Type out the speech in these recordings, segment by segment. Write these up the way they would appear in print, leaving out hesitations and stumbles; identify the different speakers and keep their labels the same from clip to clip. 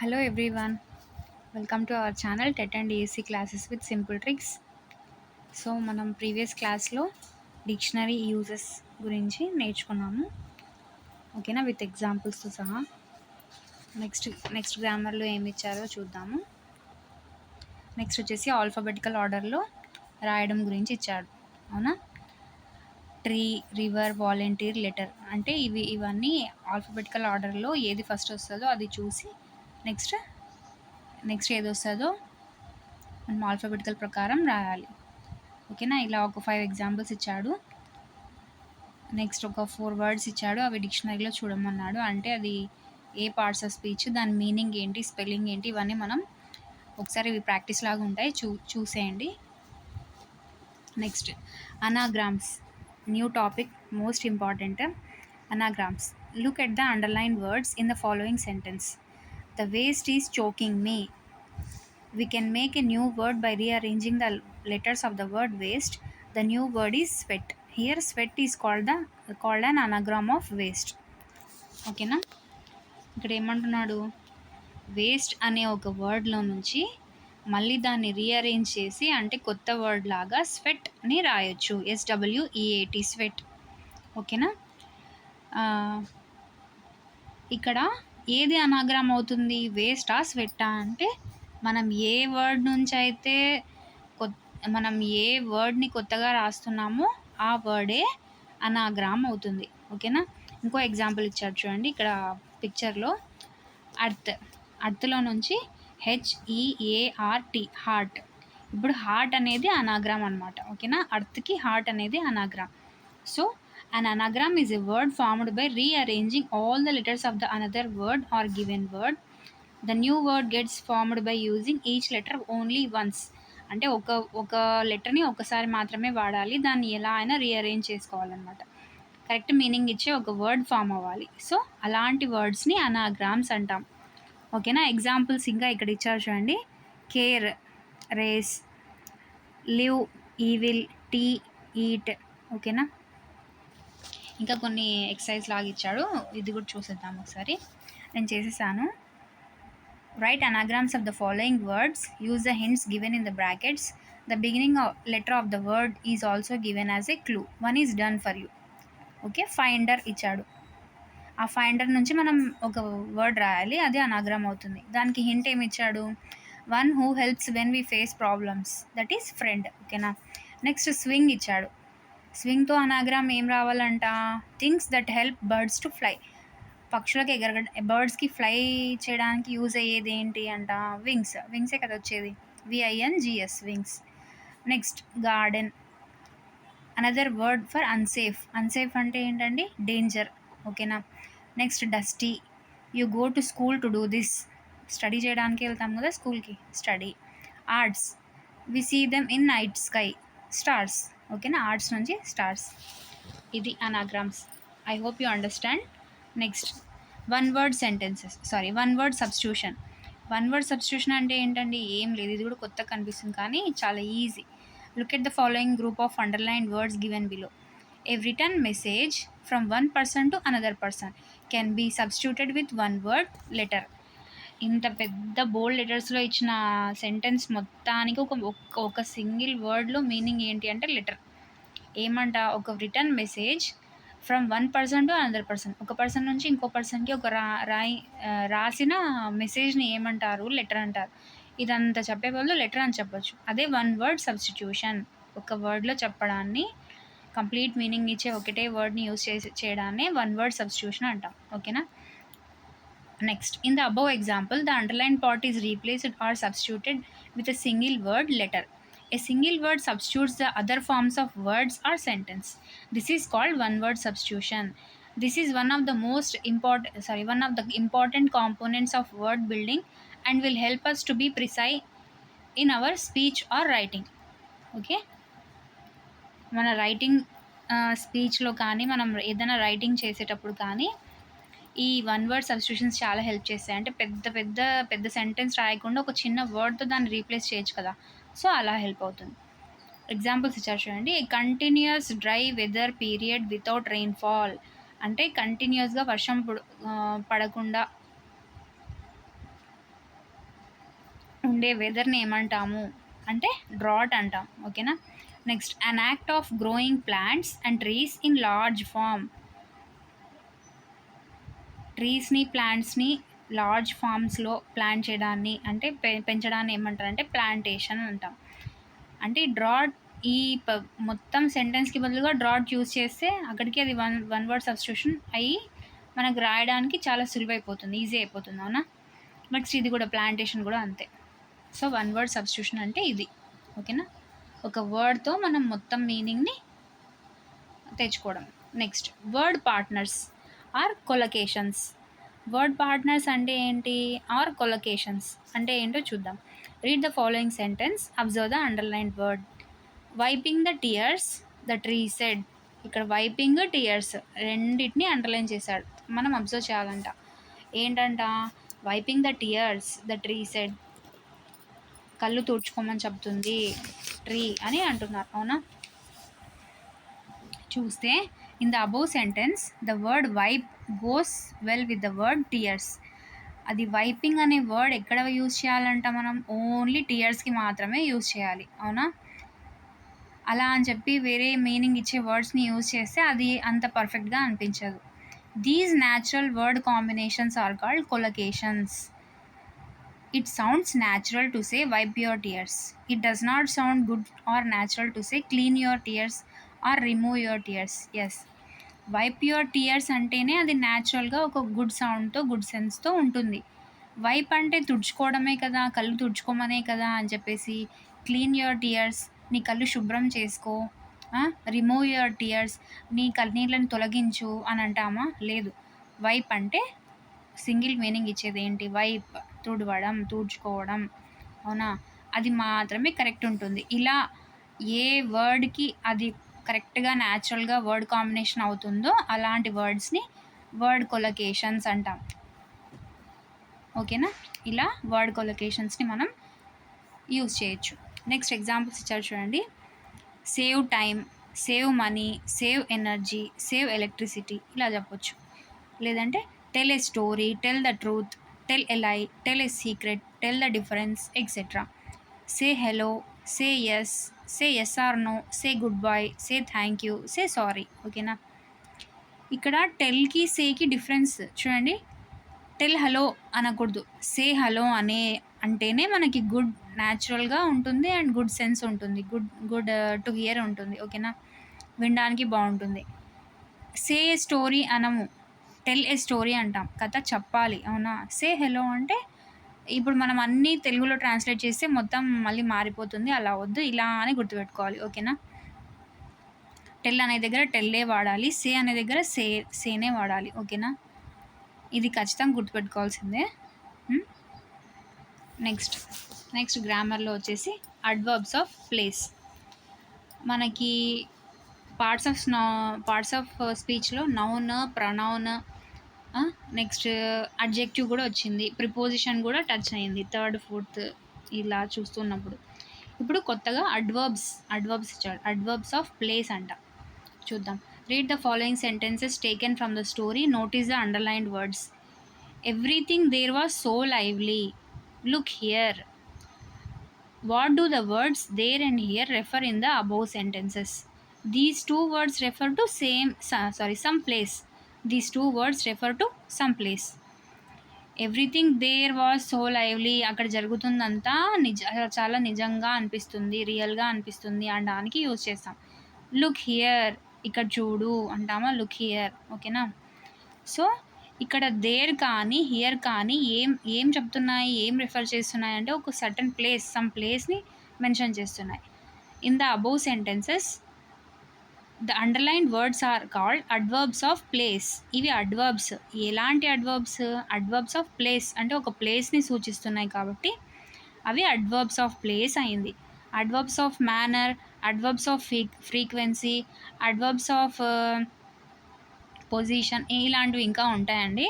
Speaker 1: Hello everyone, welcome to our channel TET and ESC classes with simple tricks. So మనం previous క్లాస్లో dictionary uses గురించి నేర్చుకున్నాము. ఓకేనా, with ఎగ్జాంపుల్స్తో సహా. నెక్స్ట్ గ్రామర్లో ఏమి ఇచ్చారో చూద్దాము. నెక్స్ట్ వచ్చేసి ఆల్ఫాబెటికల్ ఆర్డర్లో రాయడం గురించి ఇచ్చాడు. అవునా, ట్రీ, రివర్, వాలంటీర్, లెటర్ అంటే ఇవన్నీ ఆల్ఫాబెటికల్ ఆర్డర్లో ఏది ఫస్ట్ వస్తుందో అది చూసి నెక్స్ట్ ఏది వస్తుందో మనం ఆల్ఫాబెటికల్ ప్రకారం రాయాలి. ఓకేనా, ఇలా ఒక 5 ఎగ్జాంపుల్స్ ఇచ్చాడు. నెక్స్ట్ ఒక 4 వర్డ్స్ ఇచ్చాడు, అవి డిక్షనరీలో చూడమన్నాడు. అంటే అది ఏ పార్ట్స్ ఆఫ్ స్పీచ్, దాని మీనింగ్ ఏంటి, స్పెల్లింగ్ ఏంటి, ఇవన్నీ మనం ఒకసారి ఇవి ప్రాక్టీస్ లాగా ఉంటాయి, చూసేయండి. Next anagrams, new topic, most important. Anagrams. Look at the underline words in the following sentence. The waste is choking me. We can make a new word by rearranging the letters of the word waste. The new word is sweat. Here sweat is called an anagram of waste. ఓకేనా, ఇక్కడ ఏమంటున్నాడు, waste అనే ఒక వర్డ్లో నుంచి మళ్ళీ దాన్ని rearrange చేసి అంటే కొత్త వర్డ్ లాగా స్వెట్ని రాయొచ్చు. SWEAT, sweat. ఓకేనా, ఇక్కడ ఏది అనాగ్రామ్ అవుతుంది, వేస్టా స్వెట్టా అంటే మనం ఏ వర్డ్ నుంచి అయితే మనం ఏ వర్డ్ని కొత్తగా రాస్తున్నామో ఆ వర్డే అనాగ్రామ్ అవుతుంది. ఓకేనా, ఇంకో ఎగ్జాంపుల్ ఇచ్చాడు చూడండి ఇక్కడ పిక్చర్లో. అర్త్లో నుంచి HEART, హార్ట్. ఇప్పుడు హార్ట్ అనేది అనాగ్రామ్ అనమాట. ఓకేనా, అర్త్కి హార్ట్ అనేది anagram. So an anagram is a word formed by rearranging all the letters of the another word or given word. The new word gets formed by using each letter only once. అంటే ఒక లెటర్ని ఒకసారి మాత్రమే వాడాలి, దాన్ని ఎలా అయినా rearrange చేసుకోవాలన్నమాట. కరెక్ట్ మీనింగ్ ఇచ్చే ఒక వర్డ్ ఫామ్ అవ్వాలి. సో అలాంటి వర్డ్స్ని అనాగ్రామ్స్ అంటాం. ఓకేనా, ఎగ్జాంపుల్స్ ఇంకా ఇక్కడ ఇచ్చారు చూడండి. Care, race, live, evil, tea, eat. ఓకేనా, ఇంకా కొన్ని ఎక్సర్సైజ్ లాగా ఇచ్చాడు, ఇది కూడా చూసేద్దాం ఒకసారి. నేను చేసేసాను. Right anagrams of the following words. Use the hints given in the brackets. The beginning letter of the word is also given as a clue. One is done for you. Okay, finder ఇచ్చాడు. ఆ finder నుంచి మనం ఒక word రాయాలి, అది అనాగ్రామ్ అవుతుంది. దానికి hint ఏమి ఇచ్చాడు, one who helps when we face problems, that is friend. ఓకేనా, నెక్స్ట్ స్వింగ్ ఇచ్చాడు. స్వింగ్తో అనాగ్రామ్ ఏం రావాలంట, things that help birds to fly. పక్షులకి బర్డ్స్కి ఫ్లై చేయడానికి యూజ్ అయ్యేది ఏంటి అంట, వింగ్సే కదా వచ్చేది, VINGS, wings. Next garden, another word for unsafe అంటే ఏంటండి, డేంజర్. ఓకేనా, next dusty, you go to school to do this. Study చేయడానికి వెళ్తాం కదా స్కూల్కి, study. Arts, we see them in night sky, stars. ఓకేనా, ఆర్ట్స్ నుంచి స్టార్స్. ఇది anagrams. I hope you understand. Next one word substitution. One word substitution అంటే ఏంటండి, ఏం లేదు, ఇది కూడా కొత్తగా కనిపిస్తుంది కానీ చాలా easy. Look at the following group of underlined words given below. A written message from one person to another person can be substituted with one word, letter. ఇంత పెద్ద బోల్డ్ లెటర్స్లో ఇచ్చిన సెంటెన్స్ మొత్తానికి ఒక సింగిల్ వర్డ్లో మీనింగ్ ఏంటి అంటే లెటర్. ఏమంట, ఒక return message from one person to another person, ఒక పర్సన్ నుంచి ఇంకో పర్సన్కి ఒక రాసిన మెసేజ్ని ఏమంటారు, లెటర్ అంటారు. ఇదంతా చెప్పే వాళ్ళు లెటర్ అని చెప్పొచ్చు. అదే వన్ వర్డ్ సబ్స్టిట్యూషన్, ఒక వర్డ్లో చెప్పడాన్ని కంప్లీట్ మీనింగ్ ఇచ్చే ఒకటే వర్డ్ని యూజ్ చేయడాన్ని వన్ వర్డ్ సబ్స్టిట్యూషన్ అంటాం. ఓకేనా, next in the above example the underlined part is replaced or substituted with a single word, letter. A single word substitutes the other forms of words or sentence. This is called one word substitution. This is one of the important components of word building and will help us to be precise in our speech or writing. Okay, మన writing స్పీచ్లో కానీ మనం ఏదైనా writing చేసేటప్పుడు కానీ ఈ one word substitutions చాలా help చేస్తాయి. అంటే పెద్ద సెంటెన్స్ రాయకుండా ఒక చిన్న వర్డ్తో దాన్ని రీప్లేస్ చేయొచ్చు కదా, సో అలా హెల్ప్ అవుతుంది. ఎగ్జాంపుల్స్ ఇచ్చారు చూడండి. Continuous dry weather period without rainfall అంటే కంటిన్యూస్గా వర్షం పడకుండా ఉండే వెదర్ని ఏమంటాము అంటే డ్రాట్ అంటాం. ఓకేనా. Next an act of growing plants and trees in large farm. ట్రీస్ని ప్లాంట్స్ని లార్జ్ ఫార్మ్స్లో ప్లాంట్ చేయడాన్ని అంటే పెంచడాన్ని ఏమంటారంటే ప్లాంటేషన్ అంటాం. అంటే డ్రాట్ ఈ మొత్తం సెంటెన్స్కి బదులుగా డ్రాట్ యూజ్ చేస్తే అక్కడికి అది వన్ వర్డ్ సబ్స్టిట్యూషన్ అయ్యి మనకు రాయడానికి చాలా సులువైపోతుంది, ఈజీ అయిపోతుంది. అవునా. నెక్స్ట్ ఇది కూడా ప్లాంటేషన్ కూడా అంతే. సో వన్ వర్డ్ సబ్స్టిట్యూషన్ అంటే ఇది. ఓకేనా. ఒక వర్డ్తో మనం మొత్తం మీనింగ్ని తెచ్చుకోవడం. Next word partners or collocations. Word partners అంటే ఏంటి, ఆర్ కొలకేషన్స్ అంటే ఏంటో చూద్దాం. Read the following sentence, observe the underlined word. Wiping the tears the tree said. ఇక్కడ వైపింగ్ టీయర్స్ రెండింటిని అండర్లైన్ చేశాడు, మనం అబ్జర్వ్ చేయాలంట. ఏంటంట, wiping the tears the tree said, కళ్ళు తుడుచుకోమని చెప్తుంది ట్రీ అని అంటున్నారు. అవునా. చూస్తే in the above sentence the word wipe goes well with the word tears. అది వైపింగ్ అనే వర్డ్ ఎక్కడ యూజ్ చేయాలంట, మనం ఓన్లీ టీయర్స్కి మాత్రమే యూజ్ చేయాలి. అవునా. అలా అని చెప్పి వేరే మీనింగ్ ఇచ్చే వర్డ్స్ని యూజ్ చేస్తే అది అంత పర్ఫెక్ట్గా అనిపించదు. These natural word combinations are called collocations. It sounds natural to say wipe your tears. It does not sound good or natural to say clean your tears or remove your tears. Yes, wipe your tears అంటేనే అది న్యాచురల్గా ఒక good సౌండ్తో good సెన్స్తో ఉంటుంది. Wipe అంటే తుడుచుకోవడమే కదా, కళ్ళు తుడుచుకోమనే కదా అని చెప్పేసి క్లీన్ యువర్ టీయర్స్, నీ కళ్ళు శుభ్రం చేసుకో, రిమూవ్ యువర్ టీయర్స్, నీ కన్నీళ్ళని తొలగించు అని అంటామా, లేదు. వైప్ అంటే సింగిల్ మీనింగ్ ఇచ్చేది ఏంటి, వైప్ తుడవడం, తుడుచుకోవడం. అవునా. అది మాత్రమే కరెక్ట్ ఉంటుంది. ఇలా ఏ వర్డ్కి అది కరెక్ట్గా న్యాచురల్గా వర్డ్ కాంబినేషన్ అవుతుందో అలాంటి వర్డ్స్ని వర్డ్ కొలకేషన్స్ అంటాం. ఓకేనా. ఇలా వర్డ్ కొలకేషన్స్ని మనం యూజ్ చేయొచ్చు. నెక్స్ట్ ఎగ్జాంపుల్స్ ఇచ్చారు చూడండి. Save time, save money, save energy, save electricity ఇలా చెప్పొచ్చు. లేదంటే tell a story, tell the truth, tell a lie, tell a secret, tell the difference, etc. Say hello, say yes or no, say goodbye, say thank you, say sorry. ఓకేనా. ఇక్కడ టెల్కి సేకి difference చూడండి. Tell hello అనకూడదు, సే hello అంటేనే మనకి good న్యాచురల్గా ఉంటుంది and good sense ఉంటుంది, good to hear ఉంటుంది. ఓకేనా. వినడానికి బాగుంటుంది. సే ఏ స్టోరీ అనము, టెల్ ఏ స్టోరీ అంటాం, కథ చెప్పాలి. అవునా. సే హలో అంటే ఇప్పుడు మనం అన్నీ తెలుగులో ట్రాన్స్లేట్ చేస్తే మొత్తం మళ్ళీ మారిపోతుంది, అలా వద్దు, ఇలా అని గుర్తుపెట్టుకోవాలి. ఓకేనా. టెల్ అనే దగ్గర టెల్లే వాడాలి, సే అనే దగ్గర సేనే వాడాలి. ఓకేనా. ఇది ఖచ్చితంగా గుర్తుపెట్టుకోవాల్సిందే. నెక్స్ట్ గ్రామర్లో వచ్చేసి అడ్వర్బ్స్ ఆఫ్ ప్లేస్. మనకి పార్ట్స్ ఆఫ్ స్పీచ్లో నౌన్, ప్రొనౌన్, నెక్స్ట్ అడ్జెక్టివ్ కూడా వచ్చింది, ప్రిపోజిషన్ కూడా టచ్ అయింది, థర్డ్ ఫోర్త్ ఇలా చూస్తున్నప్పుడు. ఇప్పుడు కొత్తగా అడ్వర్బ్స్ ఇచ్చాడు. అడ్వర్బ్స్ ఆఫ్ ప్లేస్ అంట. చూద్దాం. Read the following sentences taken from the story, notice the underlined words. Everything there was so lively, look here. What do the words there and here refer in the above sentences? These two words refer to some place. These two words refer to some place. Everything there was so lively. అక్కడ జరుగుతుందంతా చాలా నిజంగా అనిపిస్తుంది, రియల్గా అనిపిస్తుంది అనడానికి use చేస్తాం. Look here, ఇక్కడ చూడు అంటామా, లుక్ హియర్. ఓకేనా. సో ఇక్కడ దేర్ కానీ హియర్ కానీ ఏం చెప్తున్నాయి, ఏం రిఫర్ చేస్తున్నాయి అంటే ఒక సర్టన్ ప్లేస్, సమ్ ప్లేస్ని మెన్షన్ చేస్తున్నాయి. In the above sentences the underlined words are called adverbs of place. ఇవి అడ్వర్బ్స్. ఎలాంటి అడ్వర్బ్స్? అడ్వర్బ్స్ ఆఫ్ ప్లేస్ అంటే ఒక ప్లేస్ని సూచిస్తున్నాయి కాబట్టి అవి అడ్వర్బ్స్ ఆఫ్ ప్లేస్ అయింది. Adverbs of manner, adverbs of frequency, adverbs of position ఇలాంటివి ఇంకా ఉంటాయండి.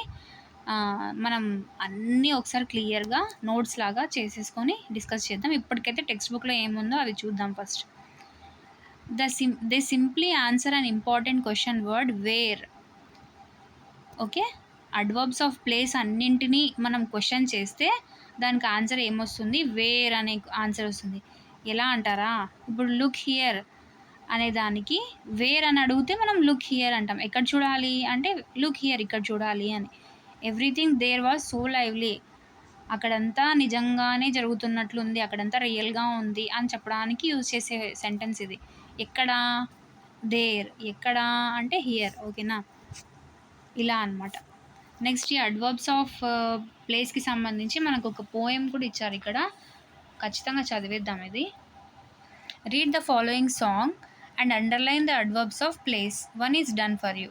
Speaker 1: మనం అన్నీ ఒకసారి క్లియర్గా నోట్స్ లాగా చేసేసుకొని డిస్కస్ చేద్దాం. ఇప్పటికైతే టెక్స్ట్ బుక్లో ఏముందో అది చూద్దాం first. They simply answer an important question word, where. Okay. Adverbs of place అన్నింటినీ మనం క్వశ్చన్ చేస్తే దానికి ఆన్సర్ ఏమొస్తుంది? వేర్ అనే ఆన్సర్ వస్తుంది. ఎలా అంటారా? ఇప్పుడు లుక్ హియర్ అనే దానికి వేర్ అని అడిగితే మనం లుక్ హియర్ అంటాం. ఎక్కడ చూడాలి అంటే లుక్ హియర్ ఇక్కడ చూడాలి అని. Everything there was so lively, అక్కడంతా నిజంగానే జరుగుతున్నట్లుంది, అక్కడంతా రియల్గా ఉంది అని చెప్పడానికి యూజ్ చేసే సెంటెన్స్ ఇది. ఎక్కడ? దేర్. ఎక్కడ అంటే హియర్. ఓకేనా? ఇలా అనమాట. నెక్స్ట్ ఈ అడ్వర్బ్స్ ఆఫ్ ప్లేస్కి సంబంధించి మనకు ఒక పోయం కూడా ఇచ్చారు ఇక్కడ, ఖచ్చితంగా చదివేద్దాం ఇది. Read the following song and underline the adverbs of place. One is done for you.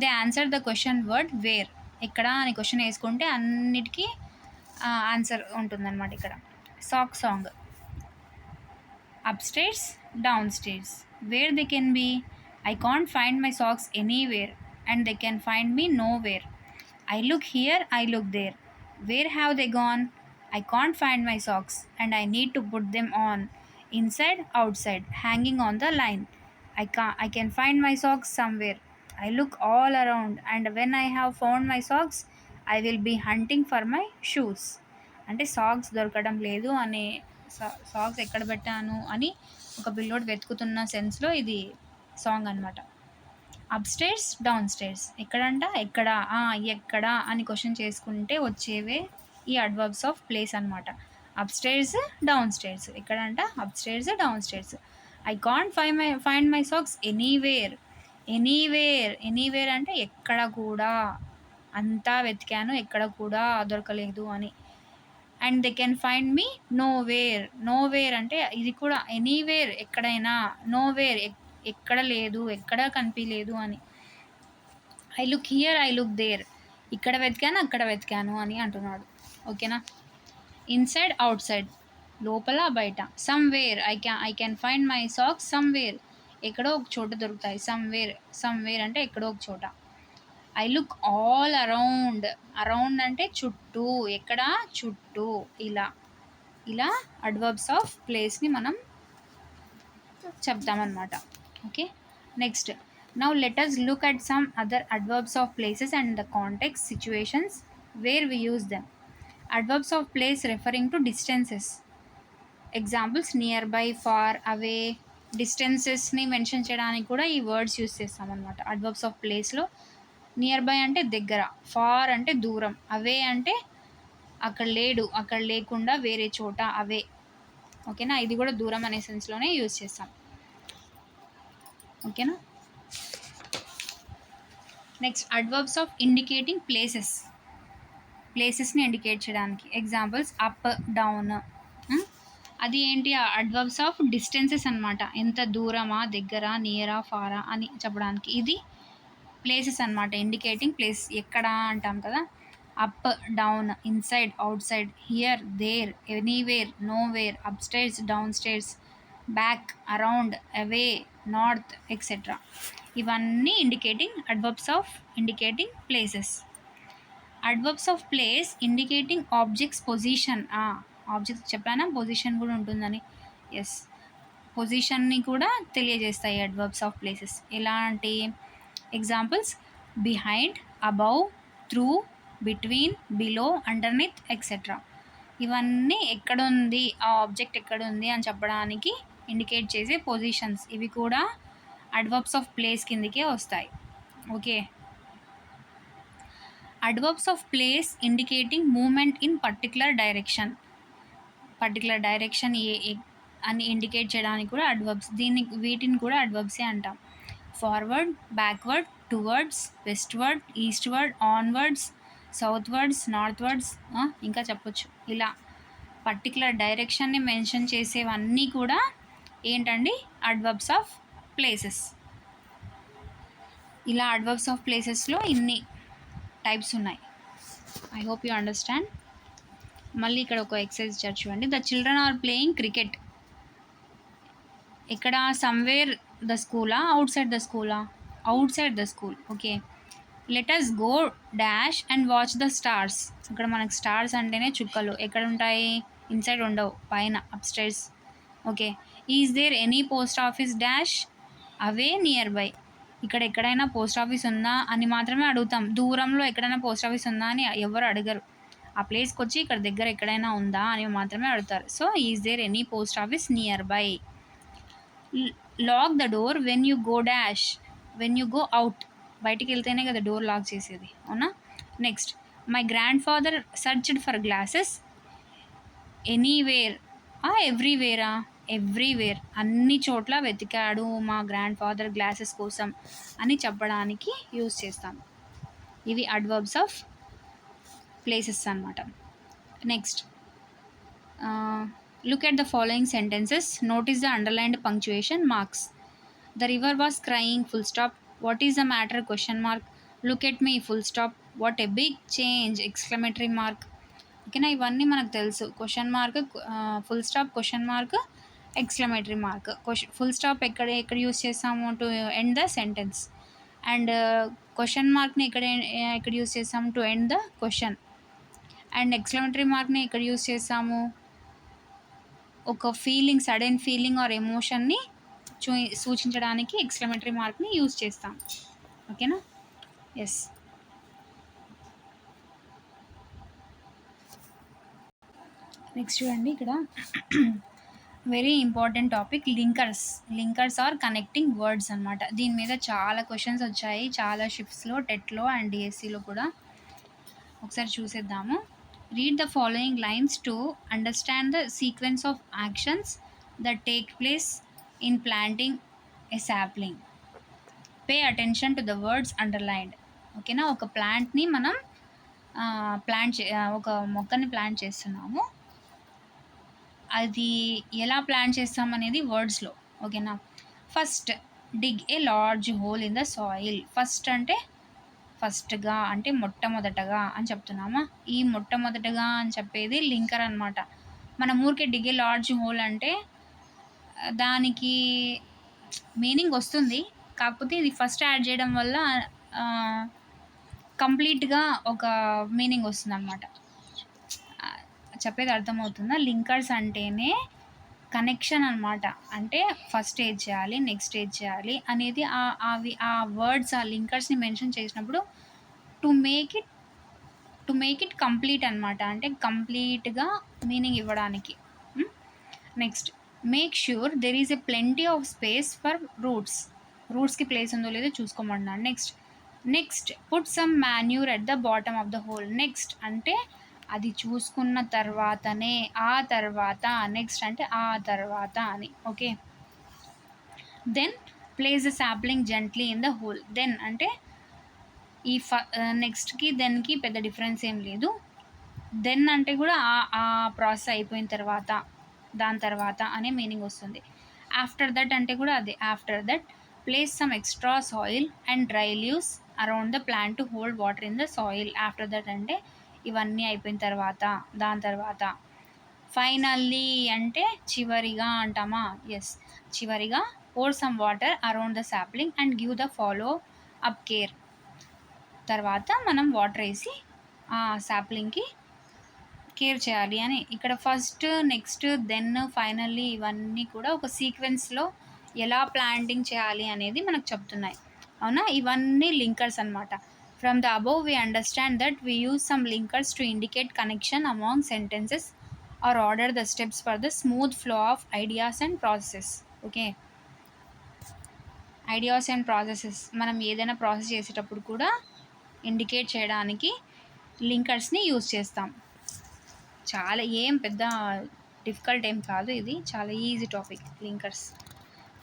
Speaker 1: They answer the question word where. ఎక్కడ అని క్వశ్చన్ వేసుకుంటే అన్నిటికీ ఆన్సర్ ఉంటుందన్నమాట ఇక్కడ. Sock song. Upstairs, downstairs. Where they can be? I can't find my socks anywhere and they can find me nowhere. I look here, I look there. Where have they gone? I can't find my socks and I need to put them on. Inside, outside, hanging on the line. I can find my socks somewhere. I look all around and when I have found my socks, I will be hunting for my shoes. అంటే socks దొరకడం లేదు అనే, socks ఎక్కడ పెట్టాను అని ఒక పిల్లోడు వెతుకుతున్న సెన్స్లో ఇది సాంగ్ అనమాట. Upstairs, downstairs. ఎక్కడంట? ఎక్కడ. ఎక్కడ అని క్వశ్చన్ చేసుకుంటే వచ్చేవే ఈ అడ్వర్బ్స్ ఆఫ్ ప్లేస్ అనమాట. Upstairs, downstairs. ఎక్కడంట? Upstairs, downstairs. I can't find my socks anywhere. Anywhere అంటే ఎక్కడ కూడా, అంతా వెతికాను ఎక్కడ కూడా దొరకలేదు అని. And they can find me nowhere అంటే ఇది కూడా ఎనీవేర్ ఎక్కడైనా, నోవేర్ ఎక్కడ లేదు, ఎక్కడ కనిపించలేదు అని. I look here, I look there. ఇక్కడ వెతికాను అక్కడ వెతికాను అని అంటున్నాడు. ఓకేనా? Inside, outside. లోపల బయట. Somewhere, I can find my socks somewhere. ఎక్కడో ఒక చోట దొరుకుతాయి. సమ్వేర్ అంటే ఎక్కడో ఒక చోట. ఐ లుక్ ఆల్ అరౌండ్ అంటే చుట్టూ. ఎక్కడ? చుట్టూ. ఇలా అడ్వర్బ్స్ ఆఫ్ ప్లేస్ని మనం చెప్తామన్నమాట. Okay, next now let us look at some other adverbs of places and the context situations where we use them. Adverbs of place referring to distances. Examples: nearby, far, away. డిస్టెన్సెస్ని mention చేయడానికి కూడా ఈ words use చేస్తాం అనమాట. Adverbs of ప్లేస్లో nearby అంటే దగ్గర, far అంటే దూరం, అవే అంటే అక్కడ లేడు, అక్కడ లేకుండా వేరే చోట, అవే. ఓకేనా? ఇది కూడా దూరం అనే సెన్స్లోనే యూజ్ చేస్తాం. ఓకేనా? నెక్స్ట్ అడ్వర్బ్స్ ఆఫ్ ఇండికేటింగ్ ప్లేసెస్ని ఇండికేట్ చేయడానికి. Examples: up, down. అది ఏంటి? అడ్వర్బ్స్ ఆఫ్ డిస్టెన్సెస్ అనమాట. ఎంత దూరమా, దగ్గర, నియరా, ఫారా అని చెప్పడానికి. ఇది ప్లేసెస్ అనమాట. Indicating place. ఎక్కడ అంటాం కదా. Up, down, inside, outside, here, there, anywhere, nowhere, upstairs, downstairs, back, around, away, north, etcetera. ఇవన్నీ adverbs of indicating places. Adverbs of place indicating objects position. Objects చెప్పానా పొజిషన్ కూడా ఉంటుందని. Yes, పొజిషన్ని కూడా తెలియజేస్తాయి అడ్వర్బ్స్ ఆఫ్ ప్లేసెస్. ఎలాంటి examples: behind, above, through, between, below, underneath, etcetera. ఇవన్నీ ఎక్కడుంది, ఆ ఆబ్జెక్ట్ ఎక్కడుంది అని చెప్పడానికి ఇండికేట్ చేసే పొజిషన్స్. ఇవి కూడా అడ్వర్బ్స్ ఆఫ్ ప్లేస్ కిందకే వస్తాయి. Okay. Adverbs of place indicating moment in particular direction అని ఇండికేట్ చేయడానికి కూడా అడ్వర్బ్స్. వీటిని కూడా అడ్వర్బ్సే అంటాం. Forward, backward, towards, westward, eastward, onwards, southwards, northwards, ఇంకా చెప్పొచ్చు. ఇలా పర్టికులర్ డైరెక్షన్ని మెన్షన్ చేసేవన్నీ కూడా ఏంటండి? Adverbs of places. ఇలా అడ్వర్బ్స్ ఆఫ్ ప్లేసెస్లో ఇన్ని టైప్స్ ఉన్నాయి. I hope you understand. మళ్ళీ ఇక్కడ ఒక ఎక్సర్సైజ్ ఇచ్చారు చూడండి. The children are playing cricket. ఇక్కడ సమ్వేర్ ద స్కూలా, అవుట్ సైడ్ ద స్కూలా? Outside the school. Okay. Let us go dash and watch the stars. ఇక్కడ మనకు స్టార్స్ అంటేనే చుక్కలు. ఎక్కడ ఉంటాయి? ఇన్సైడ్ ఉండవు, పైన, upstairs. Okay. Is there any post office dash? Away, nearby. ఇక్కడ ఎక్కడైనా పోస్ట్ ఆఫీస్ ఉందా అని మాత్రమే అడుగుతాం. దూరంలో ఎక్కడైనా పోస్ట్ ఆఫీస్ ఉందా అని ఎవరు అడగరు. ఆ ప్లేస్కి వచ్చి ఇక్కడ దగ్గర ఎక్కడైనా ఉందా అని మాత్రమే అడుగుతారు. So is there any post office nearby. Lock the door when you go dash, when you go out. బయటికి వెళ్తేనే కదా డోర్ లాక్ చేసేది, అవునా? Next, my grandfather searched for glasses anywhere. ఎవ్రీవేరా? ఎవ్రీవేర్, అన్ని చోట్ల వెతికాడు మా గ్రాండ్ ఫాదర్ గ్లాసెస్ కోసం అని చెప్పడానికి యూజ్ చేస్తాం. ఇవి అడ్వర్బ్స్ ఆఫ్ ప్లేసెస్ అన్నమాట. Next, look at the following sentences. Notice the underlined punctuation marks. The river was crying full stop. What is the matter question mark. Look at me full stop. What a big change exclamatory mark. ఓకేనా, ఇవన్నీ మనకు తెలుసు. Question mark, full stop, question mark, exclamatory mark. Full stop ఎక్కడ use చేస్తాము? To end the sentence. And question మార్క్ని ఎక్కడ use చేస్తాము? To end the question. And exclamatory మార్క్ని ఎక్కడ యూస్ చేస్తాము? ఒక ఫీలింగ్, సడన్ ఫీలింగ్ ఆర్ ఎమోషన్ని సూచించడానికి ఎక్స్క్లమేటరీ మార్క్ని యూజ్ చేస్తాం. ఓకేనా? ఎస్. నెక్స్ట్ చూడండి, ఇక్కడ very important topic linkers. Linkers are connecting words అనమాట. దీని మీద చాలా క్వశ్చన్స్ వచ్చాయి, చాలా షిఫ్ట్స్లో, టెట్లో అండ్ డిఎస్సిలో కూడా. ఒకసారి చూసేద్దాము. Read the following lines to understand the sequence of actions that take place in planting a sapling. Pay attention to the words underlined. ఓకేనా, ఒక ప్లాంట్ని మనం ఒక మొక్కని ప్లాంట్ చేస్తున్నాము. అది ఎలా ప్లాన్ చేస్తామనేది వర్డ్స్లో. ఓకేనా. First, dig a large whole in the soil. First అంటే ఫస్ట్గా అంటే మొట్టమొదటగా అని చెప్తున్నామా? ఈ మొట్టమొదటగా అని చెప్పేది లింకర్ అనమాట. మన ఊరికే డిగ్ ఏ లార్జ్ హోల్ అంటే దానికి మీనింగ్ వస్తుంది, కాకపోతే ఇది ఫస్ట్ యాడ్ చేయడం వల్ల కంప్లీట్గా ఒక మీనింగ్ వస్తుంది అనమాట. చెప్పేది అర్థమవుతుందా? లింకర్స్ అంటేనే కనెక్షన్ అనమాట. అంటే ఫస్ట్ ఏజ్ చేయాలి, నెక్స్ట్ ఏజ్ చేయాలి అనేది ఆ వర్డ్స్, ఆ లింకర్స్ని మెన్షన్ చేసినప్పుడు టు మేక్ ఇట్ కంప్లీట్ అనమాట. అంటే కంప్లీట్గా మీనింగ్ ఇవ్వడానికి. Next, make sure there is a plenty of space for రూట్స్కి ప్లేస్ ఉందో లేదో చూసుకోమన్నాను. Next put some manure at the bottom of the hole. Next అంటే అది చూసుకున్న తర్వాతనే, ఆ తర్వాత, నెక్స్ట్ అంటే ఆ తర్వాత అని. Okay. Then place the sapling gently in the hole. Then అంటే ఈ నెక్స్ట్కి దెన్కి పెద్ద డిఫరెన్స్ ఏం లేదు. దెన్ అంటే కూడా ఆ ప్రాసెస్ అయిపోయిన తర్వాత, దాని తర్వాత అనే మీనింగ్ వస్తుంది. ఆఫ్టర్ దట్ అంటే కూడా అదే. After that place some extra soil and dry leaves around the plant to hold water in the soil. After that అంటే ఇవన్నీ అయిపోయిన తర్వాత, దాని తర్వాత. ఫైనల్లీ అంటే చివరిగా అంటామా? ఎస్, చివరిగా pour some water around the sapling and give the follow up care. తర్వాత మనం వాటర్ వేసి ఆ సాప్లింగ్కి కేర్ చేయాలి అని. ఇక్కడ ఫస్ట్, నెక్స్ట్, దెన్, ఫైనల్లీ ఇవన్నీ కూడా ఒక సీక్వెన్స్లో ఎలా ప్లాంటింగ్ చేయాలి అనేది మనకు చెప్తున్నాయి, అవునా? ఇవన్నీ లింకర్స్ అనమాట. From the above, we understand that we use some linkers to indicate connection among sentences or order the steps for the smooth flow of ideas and processes. Okay. Ideas and processes. మనం ఏదైనా process చేసేటప్పుడు కూడా indicate చేయడానికి లింకర్స్ని use చేస్తాం. చాలా ఏం పెద్ద difficult ఏం కాదు, ఇది చాలా easy topic. Linkers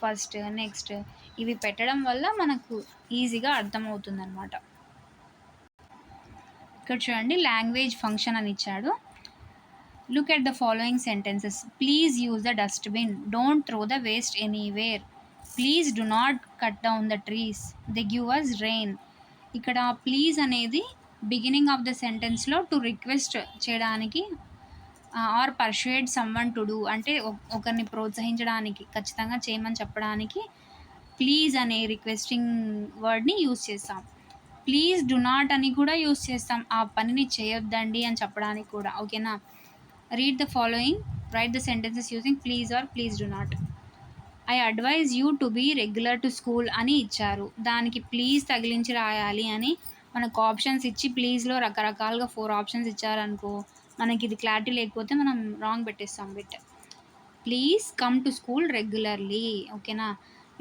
Speaker 1: first, next ఇవి పెట్టడం వల్ల మనకు ఈజీగా అర్థమవుతుంది అనమాట. ఇక్కడ చూడండి, లాంగ్వేజ్ ఫంక్షన్ అని ఇచ్చాడు. Look at the following sentences. Please use the dustbin. Don't throw the waste anywhere. Please do not cut down the trees. They give us rain. ఇక్కడ ప్లీజ్ అనేది బిగినింగ్ ఆఫ్ ద సెంటెన్స్లో to request చేయడానికి or persuade someone to do అంటే ఒకరిని ప్రోత్సహించడానికి, ఖచ్చితంగా చేయమని చెప్పడానికి ప్లీజ్ అనే రిక్వెస్టింగ్ వర్డ్ని యూజ్ చేస్తాం. ప్లీజ్ డు నాట్ అని కూడా యూజ్ చేస్తాం, ఆ పనిని చేయొద్దండి అని చెప్పడానికి కూడా. ఓకేనా. Read the following, write the sentences using please or please do not. I advise you to be regular to school అని ఇచ్చారు. దానికి ప్లీజ్ తగిలించి రాయాలి అని మనకు ఆప్షన్స్ ఇచ్చి ప్లీజ్‌లో రకరకాలుగా 4 ఆప్షన్స్ ఇచ్చారనుకో, మనకి ఇది క్లారిటీ లేకపోతే మనం రాంగ్ పెట్టేస్తాం bit. Please come to school regularly. ఓకేనా?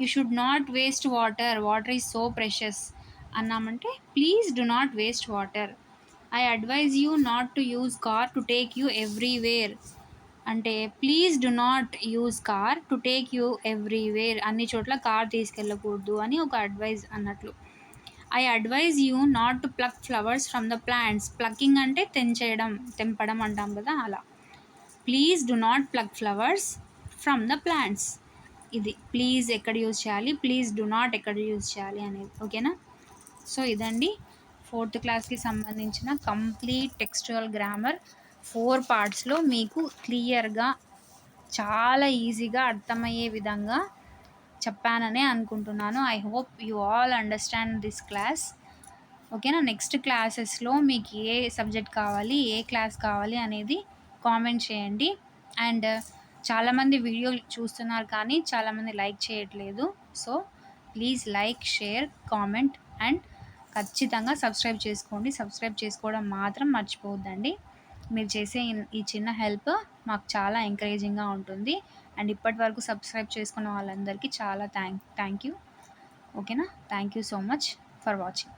Speaker 1: You should not waste water. Water is so precious అన్నామంటే please do not waste water. I advise you not to use car to take you everywhere అంటే please do not use car to take you everywhere. అన్ని చోట్ల car తీసుకెళ్ళకూడదు అని ఒక advise అన్నట్లు. I advise you not to pluck flowers from the plants. Plucking అంటే తెంపడం అంటాం కదా, అలా. Please do not pluck flowers from the plants. ఇది ప్లీజ్ ఎక్కడ యూజ్ చేయాలి, ప్లీజ్ డు నాట్ ఎక్కడ యూజ్ చేయాలి అనేది. ఓకేనా? సో ఇదండి 4th క్లాస్కి సంబంధించిన కంప్లీట్ టెక్స్చువల్ గ్రామర్ 4 పార్ట్స్లో మీకు క్లియర్గా చాలా ఈజీగా అర్థమయ్యే విధంగా చెప్పాననే అనుకుంటున్నాను. I hope you all understand this class. ఓకేనా? నెక్స్ట్ క్లాసెస్లో మీకు ఏ సబ్జెక్ట్ కావాలి, ఏ క్లాస్ కావాలి అనేది కామెంట్ చేయండి. అండ్ చాలామంది వీడియో చూస్తున్నారు కానీ చాలామంది లైక్ చేయట్లేదు. So please like, share, comment and ఖచ్చితంగా సబ్స్క్రైబ్ చేసుకోండి. సబ్స్క్రైబ్ చేసుకోవడం మాత్రం మర్చిపోవద్దండి. మీరు చేసే ఈ చిన్న హెల్ప్ మాకు చాలా ఎంకరేజింగ్గా ఉంటుంది. అండ్ ఇప్పటి వరకు సబ్స్క్రైబ్ చేసుకున్న వాళ్ళందరికీ చాలా థ్యాంక్ యూ. ఓకేనా? Thank you so much for watching.